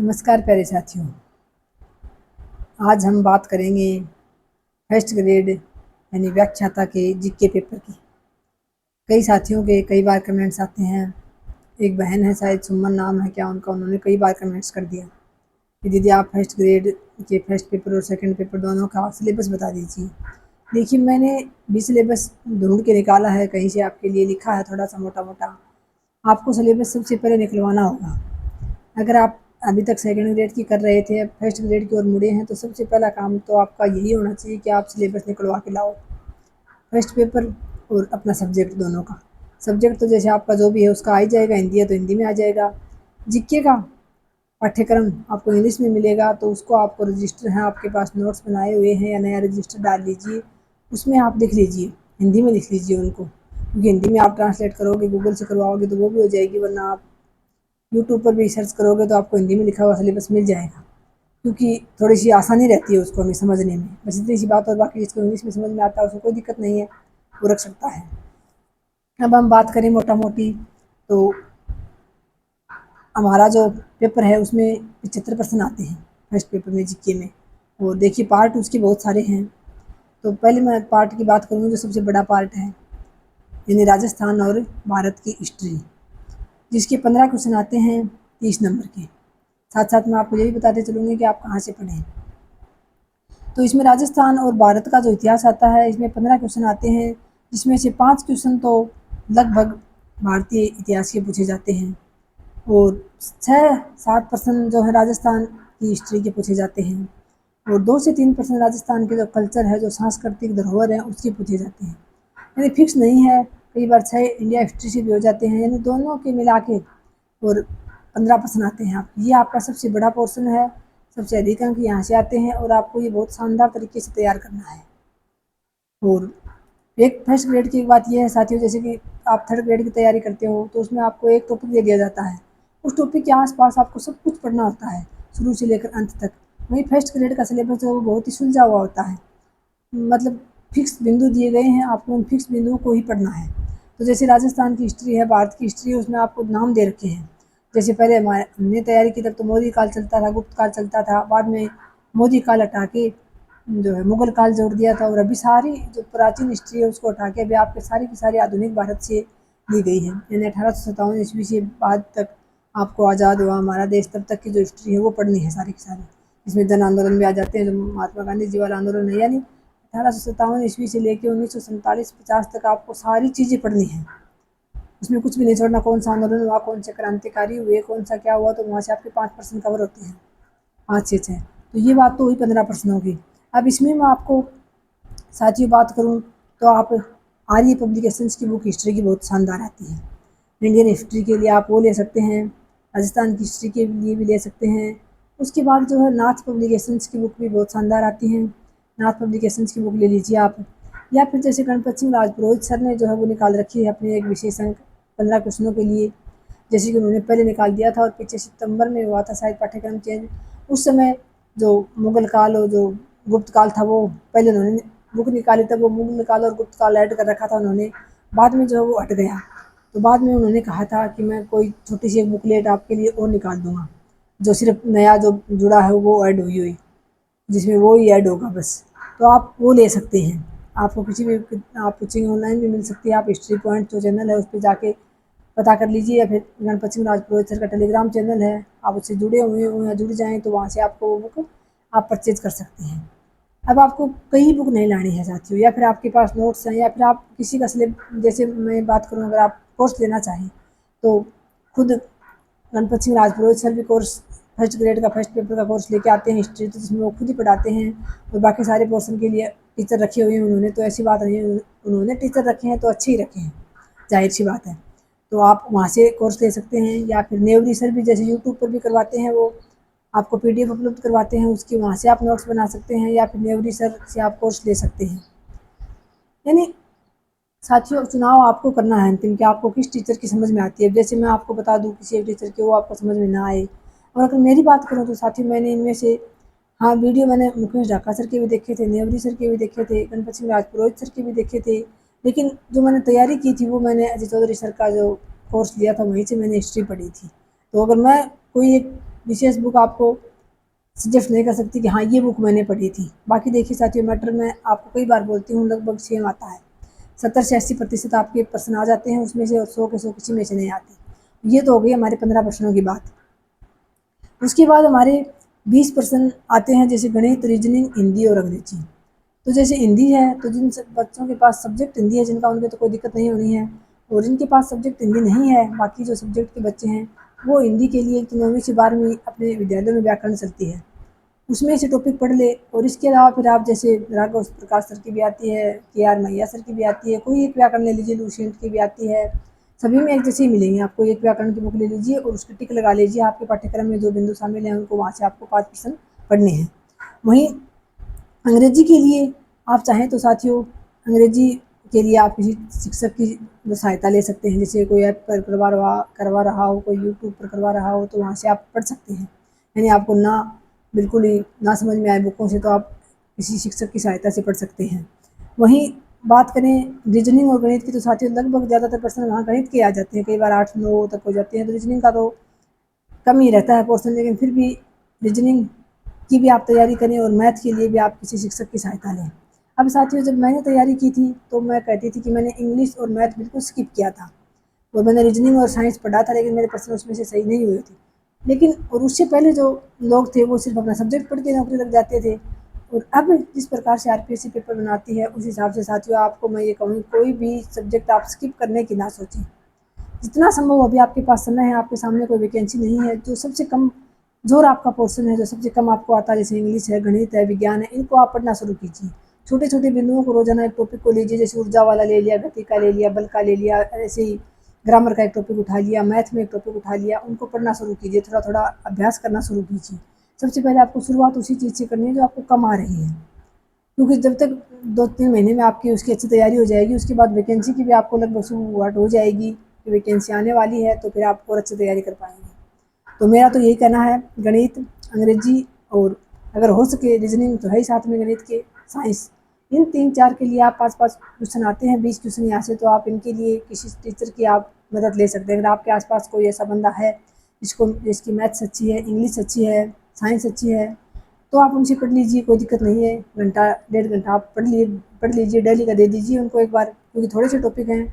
नमस्कार प्यारे साथियों। आज हम बात करेंगे फर्स्ट ग्रेड यानी व्याख्याता के जीके पेपर की। कई साथियों के कई बार कमेंट्स आते हैं। एक बहन है, शायद सुमन नाम है क्या उनका, उन्होंने कई बार कमेंट्स कर दिया कि दीदी आप फर्स्ट ग्रेड के फर्स्ट पेपर और सेकंड पेपर दोनों का सिलेबस बता दीजिए। देखिए, मैंने भी सिलेबस ढूंढ के निकाला है, कहीं से आपके लिए लिखा है थोड़ा सा मोटा मोटा। आपको सिलेबस सबसे पहले निकलवाना होगा। अगर आप अभी तक सेकंड ग्रेड की कर रहे थे, अब फर्स्ट ग्रेड की ओर मुड़े हैं, तो सबसे पहला काम तो आपका यही होना चाहिए कि आप सिलेबस निकलवा के लाओ। फर्स्ट पेपर और अपना सब्जेक्ट दोनों का। सब्जेक्ट तो जैसे आपका जो भी है उसका आ ही जाएगा, हिंदी है तो हिंदी में आ जाएगा। जीके का पाठ्यक्रम आपको इंग्लिश में मिलेगा, तो उसको आपको रजिस्टर है, आपके पास नोट्स बनाए हुए हैं या नया रजिस्टर डाल लीजिए, उसमें आप लिख लीजिए, हिंदी में लिख लीजिए उनको, क्योंकि हिंदी में आप ट्रांसलेट करोगे, गूगल से करवाओगे तो वो भी हो जाएगी, वरना आप यूट्यूब पर भी सर्च करोगे तो आपको हिंदी में लिखा हुआ सिलेबस मिल जाएगा, क्योंकि थोड़ी सी आसानी रहती है उसको हमें समझने में। बस इतनी सी बात, और बाकी जिसको इंग्लिश में समझ में आता है उसको कोई दिक्कत नहीं है, वो रख सकता है। अब हम बात करें मोटा मोटी, तो हमारा जो पेपर है उसमें 75 प्रश्न आते हैं फर्स्ट पेपर में जीके में। और देखिए, पार्ट उसके बहुत सारे हैं। तो पहले मैं पार्ट की बात करूँगी जो सबसे बड़ा पार्ट है, यानी राजस्थान और भारत की हिस्ट्री, जिसके 15 क्वेश्चन आते हैं 30 नंबर के। साथ साथ मैं आपको ये भी बताते चलूँगी कि आप कहाँ से पढ़ें। तो इसमें राजस्थान और भारत का जो इतिहास आता है, इसमें 15 क्वेश्चन आते हैं, जिसमें से 5 क्वेश्चन तो लगभग भारतीय इतिहास के पूछे जाते हैं, और 6-7 प्रश्न जो है राजस्थान की हिस्ट्री के पूछे जाते हैं, और 2 से 3 प्रश्न राजस्थान के जो कल्चर है, जो सांस्कृतिक धरोहर है, उसके पूछे जाते हैं। यानी फिक्स नहीं है, कई बार 6 इंडिया हिस्ट्री से भी हो जाते हैं, यानी दोनों के मिला के और 15 प्रश्न आते हैं। आप ये आपका सबसे बड़ा पोर्शन है, सबसे अधिक अंक यहाँ से आते हैं, और आपको ये बहुत शानदार तरीके से तैयार करना है। और एक फर्स्ट ग्रेड की एक बात यह है साथियों, जैसे कि आप थर्ड ग्रेड की तैयारी करते हो तो उसमें आपको एक टॉपिक दे दिया जाता है, उस टॉपिक के आसपास आपको सब कुछ पढ़ना होता है, शुरू से लेकर अंत तक। वहीं फर्स्ट ग्रेड का सिलेबस जो है वो बहुत ही सुलझा हुआ होता है, मतलब फिक्स बिंदु दिए गए हैं, आपको उन फिक्स बिंदुओं को ही पढ़ना है। तो जैसे राजस्थान की हिस्ट्री है, भारत की हिस्ट्री है, उसमें आपको नाम दे रखे हैं। जैसे पहले हमने तैयारी की तब तो मोदी काल चलता था, गुप्त काल चलता था, बाद में मोदी काल हटा के जो है मुगल काल जोड़ दिया था, और अभी सारी जो प्राचीन हिस्ट्री है उसको हटा के अभी आपके सारी की सारी आधुनिक भारत से ली गई है, यानी 1857 ईस्वी से बाद तक आपको आज़ाद हुआ हमारा देश, तब तक की जो हिस्ट्री है वो पढ़नी है सारी की सारी। इसमें जन आंदोलन भी आ जाते हैं, जो महात्मा गांधी जी वाला आंदोलन है, यानी 1857 ईस्वी से लेकर 1947-50 तक आपको सारी चीज़ें पढ़नी है, उसमें कुछ भी नहीं छोड़ना। कौन सा आंदोलन हुआ, कौन से क्रांतिकारी हुए, कौन सा क्या हुआ, तो वहाँ से आपके 5% कवर होते हैं, 5 से 6। तो ये बात तो हुई 15 प्रश्नों की। अब इसमें मैं आपको साथियों बात करूँ तो आप आर्य पब्लिकेशंस की बुक हिस्ट्री की बहुत शानदार आती है। इंडियन हिस्ट्री के लिए आप वो ले सकते हैं, राजस्थान की हिस्ट्री के लिए भी ले सकते हैं। उसके बाद जो है नाथ पब्लिकेशंस की बुक भी बहुत शानदार आती हैं, नाथ पब्लिकेशंस की बुक ले लीजिए आप। या फिर जैसे गणपत सिंह राजपुरोहित सर ने जो है वो निकाल रखी है अपने एक विशेष अंक 15 क्वेश्चनों के लिए, जैसे कि उन्होंने पहले निकाल दिया था, और पीछे सितंबर में हुआ था शायद पाठ्यक्रम चेंज। उस समय जो मुगल काल और जो गुप्त काल था वो पहले उन्होंने बुक निकाली, तब वो मुगल काल और गुप्त काल ऐड कर रखा था उन्होंने, बाद में जो है वो हट गया। तो बाद में उन्होंने कहा था कि मैं कोई छोटी सी एक बुकलेट आपके लिए और निकाल दूंगा, जो सिर्फ नया जो जुड़ा है वो ऐड हुई, जिसमें वो ही ऐड होगा बस। तो आप वो ले सकते हैं, आपको किसी भी आप पूछेंगे ऑनलाइन भी मिल सकती है, आप हिस्ट्री पॉइंट जो चैनल है उस पर जाके पता कर लीजिए, या फिर गणपत सिंह राजपुरोहित सर का टेलीग्राम चैनल है, आप उससे जुड़े हुए हो या जुड़ जाएँ तो वहाँ से आपको वो बुक आप परचेज कर सकते हैं। अब आपको कई बुक नहीं लानी है साथियों, या फिर आपके पास नोट्स हैं, या फिर आप किसी का जैसे मैं बात करूँ, अगर आप कोर्स लेना चाहें तो खुद गणपत सिंह राजपुरोहित सर भी कोर्स फर्स्ट ग्रेड का फर्स्ट पेपर का कोर्स लेके आते हैं हिस्ट्री, तो जिसमें वो खुद ही पढ़ाते हैं, और बाकी सारे पोर्सन के लिए टीचर रखे हुए हैं उन्होंने, तो ऐसी बात नहीं है, उन्होंने टीचर रखे हैं तो अच्छे ही रखे हैं, जाहिर सी बात है। तो आप वहाँ से कोर्स ले सकते हैं, या फिर नेवरी सर भी जैसे यूट्यूब पर भी करवाते हैं, वो आपको पीडीएफ उपलब्ध करवाते हैं उसकी, वहाँ से आप नोट्स बना सकते हैं, या फिर नेवरी सर से आप कोर्स ले सकते हैं। यानी साथियों, चुनाव आपको करना है अंतिम कि आपको किस टीचर की समझ में आती है। जैसे मैं आपको बता दूँ किसी एक टीचर की वो आपको समझ में ना आए, और अगर मेरी बात करूँ तो साथियों मैंने इनमें से हाँ वीडियो मैंने मुकेश ढाका सर के भी देखे थे, नेवरी सर के भी देखे थे, गणपत सिंह राजपुरोहित सर के भी देखे थे, लेकिन जो मैंने तैयारी की थी वो मैंने अजय चौधरी सर का जो कोर्स लिया था वहीं से मैंने हिस्ट्री पढ़ी थी। तो अगर मैं कोई एक विशेष बुक आपको सजेस्ट नहीं कर सकती कि हाँ ये बुक मैंने पढ़ी थी। बाकी देखिए साथियों, मैटर मैं आपको कई बार बोलती हूँ, लगभग सेम आता है। 70 से 80% आपके प्रश्न आ जाते हैं उसमें से, और 100 के 100 किसी में से नहीं आते। ये तो हो गई हमारे 15 प्रश्नों की बात। उसके बाद हमारे 20 प्रश्न आते हैं, जैसे गणित, रीजनिंग, हिंदी और अंग्रेजी। तो जैसे हिंदी है, तो जिन बच्चों के पास सब्जेक्ट हिंदी है, जिनका उनके तो कोई दिक्कत नहीं होनी है, और जिनके पास सब्जेक्ट हिंदी नहीं है, बाकी जो सब्जेक्ट के बच्चे हैं, वो हिंदी के लिए 9वीं से 12वीं अपने विद्यालयों में व्याकरण चलती है, उसमें से टॉपिक पढ़ ले। और इसके अलावा फिर आप जैसे राघव प्रकाश सर की भी आती है, KR मैया सर की भी आती है, कोई एक व्याकरण ले लीजिए, लूसेंट की भी आती है, सभी में एक जैसे ही मिलेंगे आपको। एक व्याकरण की बुक ले लीजिए और उसकी टिक लगा लीजिए, आपके पाठ्यक्रम में जो बिंदु शामिल हैं उनको वहाँ से आपको 5 प्रश्न पढ़ने हैं। वहीं अंग्रेजी के लिए आप चाहें तो साथियों, अंग्रेजी के लिए आप किसी शिक्षक की सहायता ले सकते हैं, जैसे कोई ऐप पर करवा रहा हो, कोई यूट्यूब पर करवा रहा हो, तो वहाँ से आप पढ़ सकते हैं। यानी आपको ना बिल्कुल ही ना समझ में आए बुकों से, तो आप किसी शिक्षक की सहायता से पढ़ सकते हैं। वहीं बात करें रीजनिंग और गणित की, तो साथियों लगभग ज़्यादातर प्रश्न वहाँ गणित के आ जाते हैं, कई बार 8-9 तक हो जाते हैं, तो रीजनिंग का तो कम ही रहता है पोर्शन, लेकिन फिर भी रीजनिंग की भी आप तैयारी करें, और मैथ के लिए भी आप किसी शिक्षक की सहायता लें। अब साथियों, जब मैंने तैयारी की थी तो मैं कहती थी कि मैंने इंग्लिश और मैथ बिल्कुल स्किप किया था, और मैंने रीजनिंग और साइंस पढ़ा था, लेकिन मेरे प्रश्न उसमें से सही नहीं हुए थे। लेकिन और उससे पहले जो लोग थे वो सिर्फ अपना सब्जेक्ट पढ़ के नौकरी लग जाते थे, और अब जिस प्रकार से RPSC पेपर बनाती है, उस हिसाब से साथियों आपको मैं ये कहूँ, कोई भी सब्जेक्ट आप स्किप करने की ना सोचें। जितना संभव अभी आपके पास समय है, आपके सामने कोई वैकेंसी नहीं है, जो सबसे कम जोर आपका पोर्शन है, जो सबसे कम आपको आता है, जैसे इंग्लिश है, गणित है, विज्ञान है, इनको आप पढ़ना शुरू कीजिए। छोटे छोटे बिंदुओं को रोजाना एक टॉपिक को लीजिए, जैसे ऊर्जा वाला ले लिया, गति का ले लिया, बल का ले लिया, ऐसे ही ग्रामर का एक टॉपिक उठा लिया, मैथ में एक टॉपिक उठा लिया, उनको पढ़ना शुरू कीजिए, थोड़ा थोड़ा अभ्यास करना शुरू कीजिए। सबसे पहले आपको शुरुआत उसी चीज़ से करनी है जो आपको कम आ रही है, क्योंकि जब तक 2-3 महीने में आपकी उसकी अच्छी तैयारी हो जाएगी, उसके बाद वैकेंसी की भी आपको लगभग शुरुआत हो जाएगी कि वैकेंसी आने वाली है, तो फिर आप और अच्छी तैयारी कर पाएंगे। तो मेरा तो यही कहना है, गणित, अंग्रेजी और अगर हो सके रीजनिंग तो है ही साथ में गणित के, साइंस, इन 3-4 के लिए आप 5-5 क्वेश्चन आते हैं, 20 क्वेश्चन यहाँ से, तो आप इनके लिए किसी टीचर की आप मदद ले सकते हैं। अगर आपके आसपास कोई ऐसा बंदा है जिसकी मैथ्स अच्छी है, इंग्लिश अच्छी है, साइंस अच्छी है, तो आप उनसे पढ़ लीजिए, कोई दिक्कत नहीं है। घंटा 1.5 घंटा आप पढ़ लीजिए, डेली का दे दीजिए उनको एक बार, क्योंकि थोड़े से टॉपिक हैं,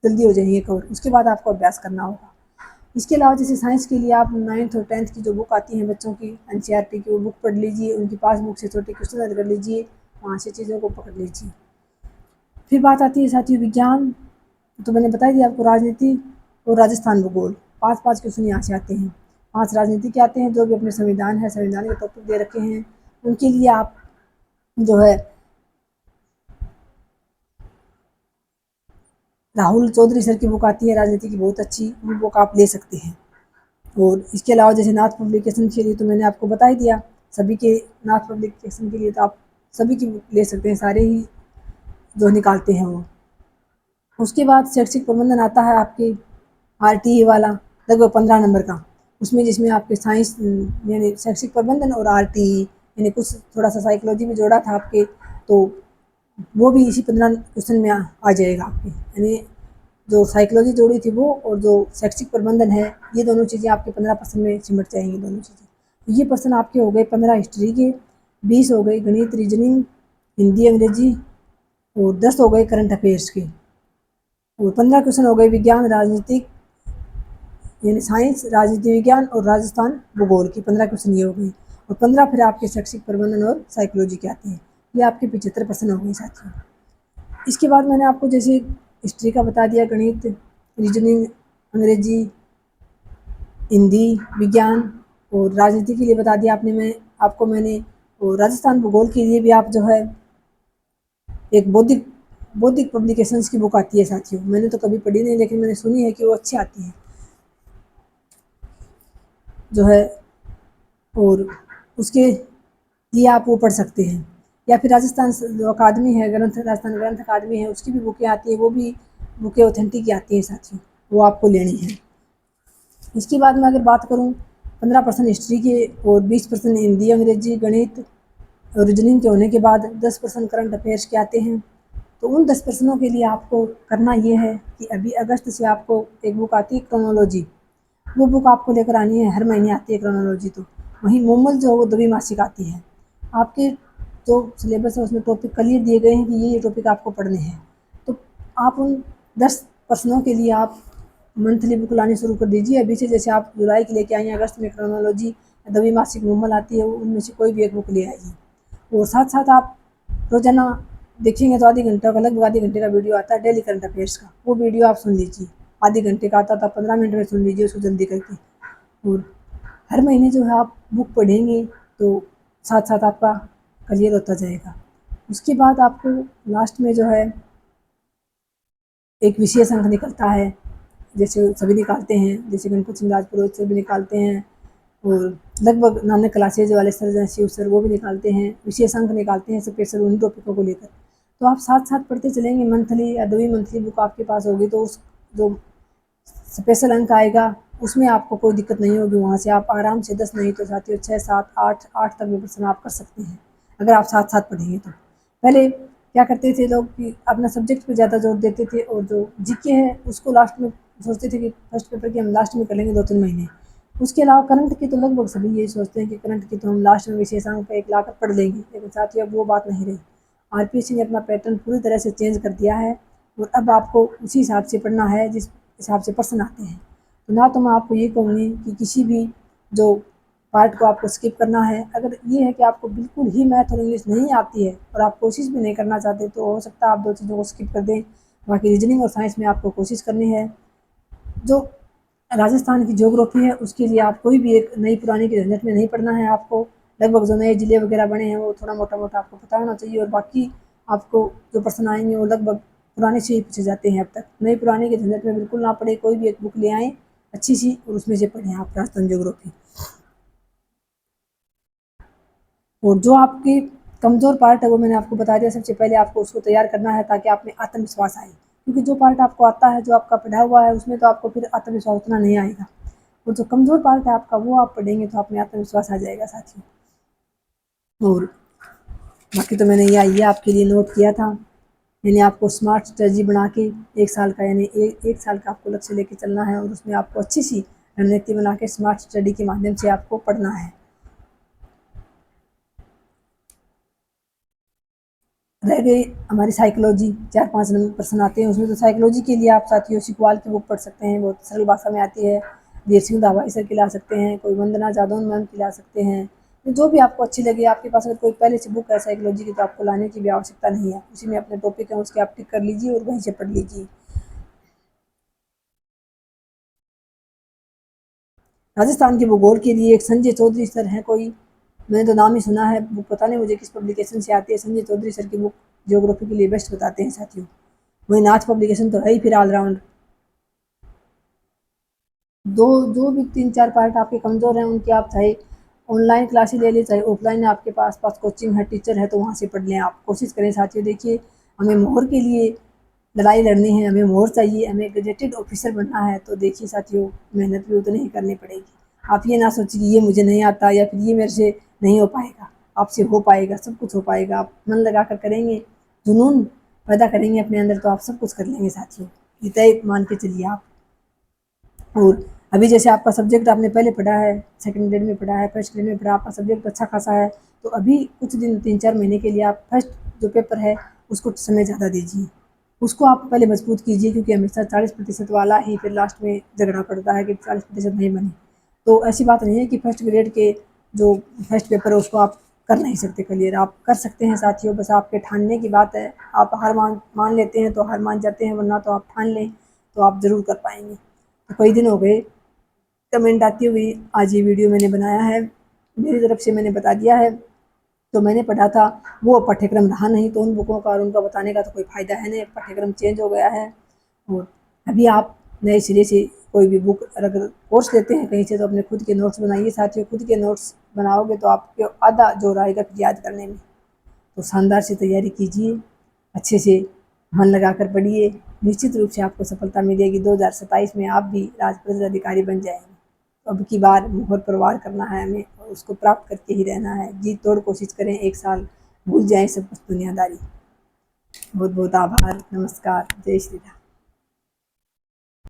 जल्दी हो जाएंगे कवर। उसके बाद आपको अभ्यास करना होगा। इसके अलावा जैसे साइंस के लिए आप 9th और 10th की जो बुक आती हैं बच्चों की, NCERT की, वो बुक पढ़ लीजिए, उनकी पास बुक से छोटे क्वेश्चन याद कर लीजिए, वहाँ से चीज़ों को पकड़ लीजिए। फिर बात आती है साथियों विज्ञान, तो मैंने बता दिया आपको, राजनीति और राजस्थान भूगोल, 5-5 क्वेश्चन यहाँ से आते हैं। 5 राजनीति के आते हैं, जो भी अपने संविधान है, संविधान के टॉपिक दे रखे हैं, उनके लिए आप जो है राहुल चौधरी सर की बुक आती है राजनीति की, बहुत अच्छी, वो बुक आप ले सकते हैं। और इसके अलावा जैसे नाथ पब्लिकेशन के लिए तो मैंने आपको बता ही दिया, सभी के नाथ पब्लिकेशन के लिए तो आप सभी की बुक ले सकते हैं, सारे ही जो निकालते हैं वो। उसके बाद शैक्षिक प्रबंधन आता है आपके RTE वाला, लगभग 15 नंबर का, उसमें जिसमें आपके साइंस यानी शैक्षिक प्रबंधन और RTE यानी कुछ थोड़ा सा साइकोलॉजी भी जोड़ा था आपके, तो वो भी इसी 15 क्वेश्चन में आ जाएगा आपके। यानी जो साइकोलॉजी जोड़ी थी वो, और जो शैक्षिक प्रबंधन है, ये दोनों चीज़ें आपके 15% में सिमट जाएंगी दोनों चीज़ें। तो ये प्रश्न आपके हो गए 15 हिस्ट्री के, 20 हो गए गणित, रीजनिंग, हिंदी, अंग्रेजी, और 10 हो गए करंट अफेयर्स के, और 15 क्वेश्चन हो गए विज्ञान, राजनीतिक यानी साइंस, राजनीति विज्ञान और राजस्थान भूगोल की, 15 क्वेश्चन ये हो गए, और 15 फिर आपके शैक्षिक प्रबंधन और साइकोलॉजी के आते हैं। ये आपके 75 प्रश्न हो गए साथियों। इसके बाद मैंने आपको जैसे हिस्ट्री का बता दिया, गणित, रीजनिंग, अंग्रेजी, हिंदी, विज्ञान, और राजनीति के लिए बता दिया मैंने, और राजस्थान भूगोल के लिए भी आप जो है एक बौद्धिक पब्लिकेशंस की बुक आती है साथियों, मैंने तो कभी पढ़ी नहीं, लेकिन मैंने सुनी है कि वो अच्छी आती है जो है, और उसके लिए आप वो पढ़ सकते हैं। या फिर राजस्थान जो अकादमी है, राजस्थान ग्रंथ अकादमी है, उसकी भी बुकें आती हैं, वो भी बुकें ऑथेंटिक आती हैं साथियों, वो आपको लेनी है। इसके बाद मैं अगर बात करूँ 15% हिस्ट्री के और 20% हिंदी, अंग्रेजी, गणित और रीजनिंग के होने के बाद 10% करंट अफेयर्स के आते हैं। तो उन 10 प्रश्नों के लिए आपको करना ये है कि अभी अगस्त से आपको एक बुक आती है क्रोनोलॉजी, वो बुक आपको लेकर आनी है, हर महीने आती है क्रोनोलॉजी। तो वहीं मोमल जो है वो द्विमासिक आती है। आपके जो सिलेबस है उसमें टॉपिक क्लियर दिए गए हैं कि ये टॉपिक आपको पढ़ने हैं। तो आप उन 10 प्रश्नों के लिए आप मंथली बुक लानी शुरू कर दीजिए अभी से। जैसे आप जुलाई की लेके आई हैं, अगस्त में क्रोनोलॉजी, द्विमासिक मोमल आती है, उनमें से कोई भी एक बुक ले आइए। और साथ साथ आप रोजाना देखेंगे तो आधे घंटे का, लगभग आधे घंटे का वीडियो आता है डेली करंट अफेयर्स का, वो वीडियो आप सुन लीजिए। आधे घंटे का आता था, 15 मिनट में सुन लीजिए उसको जल्दी करके। और हर महीने जो है आप बुक पढ़ेंगे तो साथ साथ आपका क्लियर होता जाएगा। उसके बाद आपको लास्ट में जो है एक विशेष अंक निकलता है, जैसे सभी निकालते हैं, जैसे गणपत सिंह राजपुरोहित सर भी निकालते हैं, और लगभग नानक क्लासेज वाले सर जैसे शिव सर वो भी निकालते हैं, विशेष अंक निकालते हैं स्पेशल उन टॉपिकों को लेकर। तो आप साथ साथ पढ़ते चलेंगे, मंथली या 2 मंथली बुक आपके पास होगी तो उस जो स्पेशल अंक आएगा उसमें आपको कोई दिक्कत नहीं होगी। वहाँ से आप आराम से 10 नहीं तो साथियों 6, 7, 8 तक भी प्रश्न आप कर सकते हैं अगर आप साथ साथ पढ़ेंगे तो। पहले क्या करते थे लोग कि अपना सब्जेक्ट पे ज़्यादा जोर देते थे, और जो जीके है उसको लास्ट में सोचते थे कि फर्स्ट पेपर की हम लास्ट में कर लेंगे 2-3 महीने। उसके अलावा करंट की तो लगभग सभी यही सोचते हैं कि करंट की तो हम लास्ट में विशेषांक पे एक लाकर पढ़ लेंगे, लेकिन साथियों अब वो बात नहीं रही। आरपीएससी ने अपना पैटर्न पूरी तरह से चेंज कर दिया है, और अब आपको उसी हिसाब से पढ़ना है जिस हिसाब से प्रश्न आते हैं। तो ना तो मैं आपको ये कहूँगी कि किसी भी जो पार्ट को आपको स्किप करना है। अगर ये है कि आपको बिल्कुल ही मैथ और इंग्लिश नहीं आती है और आप कोशिश भी नहीं करना चाहते, तो हो सकता है आप 2 चीज़ों को स्किप कर दें। बाकी रीजनिंग और साइंस में आपको कोशिश करनी है। जो राजस्थान की ज्योग्राफी है उसके लिए आप कोई भी एक नई पुरानी की झंझट में नहीं पढ़ना है आपको। लगभग जो नए ज़िले वगैरह बने हैं वो थोड़ा मोटा-मोटा आपको पता होना चाहिए, और बाकी आपको जो प्रश्न आएँगे वो लगभग पुराने से ही पूछे जाते हैं अब तक। नई पुरानी की झंझट में बिल्कुल ना पड़े, कोई भी एक बुक ले आएँ अच्छी-सी और उसमें से पढ़ें आप राजस्थान ज्योग्राफी। और जो आपकी कमज़ोर पार्ट है वो मैंने आपको बता दिया, सबसे पहले आपको उसको तैयार करना है ताकि आप में आत्मविश्वास आए। क्योंकि जो पार्ट आपको आता है, जो आपका पढ़ा हुआ है उसमें तो आपको फिर आत्मविश्वास उतना नहीं आएगा, और जो कमज़ोर पार्ट है आपका वो आप पढ़ेंगे तो आप में आत्मविश्वास आ जाएगा साथियों। और बाकी तो मैंने ये आपके लिए नोट किया था, यानी आपको स्मार्ट स्ट्रेटजी बना के 1 साल का, यानी 1 साल का आपको लक्ष्य लेके चलना है, और उसमें आपको अच्छी सी रणनीति बना के स्मार्ट स्टडी के माध्यम से आपको पढ़ना है। रह गई हमारी साइकोलॉजी, 4-5 नंबर प्रश्न आते हैं उसमें। तो साइकोलॉजी के लिए आप साथियों शिकवाल की बुक पढ़ सकते हैं, बहुत सरल भाषा में आती है। वीर सिंह दाभाई सर की ला सकते हैं, कोई वंदना जादौन मैम की ला सकते हैं। तो जो भी आपको अच्छी लगे, आपके पास अगर कोई पहले से बुक है साइकोलॉजी की तो आपको लाने की भी आवश्यकता नहीं है, उसी में अपने टॉपिक है उसके आप टिक कर लीजिए और वहीं से पढ़ लीजिए। राजस्थान के भूगोल के लिए एक संजय चौधरी सर हैं कोई, मैंने तो नाम ही सुना है, बुक पता नहीं मुझे किस पब्लिकेशन से आती है। संजय चौधरी सर की बुक ज्योग्राफी के लिए बेस्ट बताते हैं साथियों। वही नाथ पब्लिकेशन तो है ही फिर ऑलराउंड। दो जो भी 3-4 पार्ट आपके कमज़ोर हैं उनकी आप चाहे ऑनलाइन क्लासेस ले लें, चाहे ऑफलाइन आपके पास कोचिंग है, टीचर है तो वहाँ से पढ़ लें। आप कोशिश करें साथियों। देखिए, हमें मोहर के लिए लड़ाई लड़नी है, हमें मोहर चाहिए, हमें गजेटेड ऑफिसर बनना है, तो देखिए साथियों मेहनत भी उतनी ही करनी पड़ेगी। आप ये ना सोचिए कि ये मुझे नहीं आता या फिर ये मेरे से नहीं हो पाएगा, आपसे हो पाएगा, सब कुछ हो पाएगा। आप मन लगा कर करेंगे, जुनून पैदा करेंगे अपने अंदर, तो आप सब कुछ कर लेंगे साथियों, ये तय मान के चलिए आप। और अभी जैसे आपका सब्जेक्ट आपने पहले पढ़ा है, सेकंड ग्रेड में पढ़ा है, फर्स्ट ग्रेड में पढ़ा, आपका सब्जेक्ट अच्छा खासा है, तो अभी कुछ दिन 3-4 महीने के लिए आप फर्स्ट जो पेपर है उसको समय ज़्यादा दीजिए, उसको आप पहले मजबूत कीजिए। क्योंकि हमेशा 40% वाला ही फिर लास्ट में झगड़ा पड़ता है कि 40% नहीं बने। तो ऐसी बात नहीं है कि फर्स्ट ग्रेड के जो फर्स्ट पेपर है उसको आप कर नहीं सकते क्लियर, आप कर सकते हैं साथियों, बस आपके ठानने की बात है। आप हार मान लेते हैं तो हार मान जाते हैं, वरना तो आप ठान लें तो आप ज़रूर कर पाएंगे। तो कई दिन हो गए कमेंट आती हुई, आज ये वीडियो मैंने बनाया है, मेरी तरफ से मैंने बता दिया है। तो मैंने पढ़ा था वो पाठ्यक्रम रहा नहीं, तो उन बुकों का और उनका बताने का तो कोई फ़ायदा है नहीं, पाठ्यक्रम चेंज हो गया है। और अभी आप नए सिरे से कोई भी बुक अगर कोर्स लेते हैं कहीं से तो अपने खुद के नोट्स बनाइए साथियों। खुद के नोट्स बनाओगे तो आपको आधा जोर आएगा फिर याद करने में। तो शानदार से तैयारी कीजिए, अच्छे से मन लगाकर पढ़िए, निश्चित रूप से आपको सफलता मिलेगी। 2027 में आप भी राजपत्रित अधिकारी बन जाएंगे। तो अब की बार मुहर पर वार करना है हमें, और उसको प्राप्त करके ही रहना है। जी तोड़ कोशिश करें, 1 साल भूल जाएं सब कुछ दुनियादारी। बहुत बहुत आभार, नमस्कार, जय श्री राम।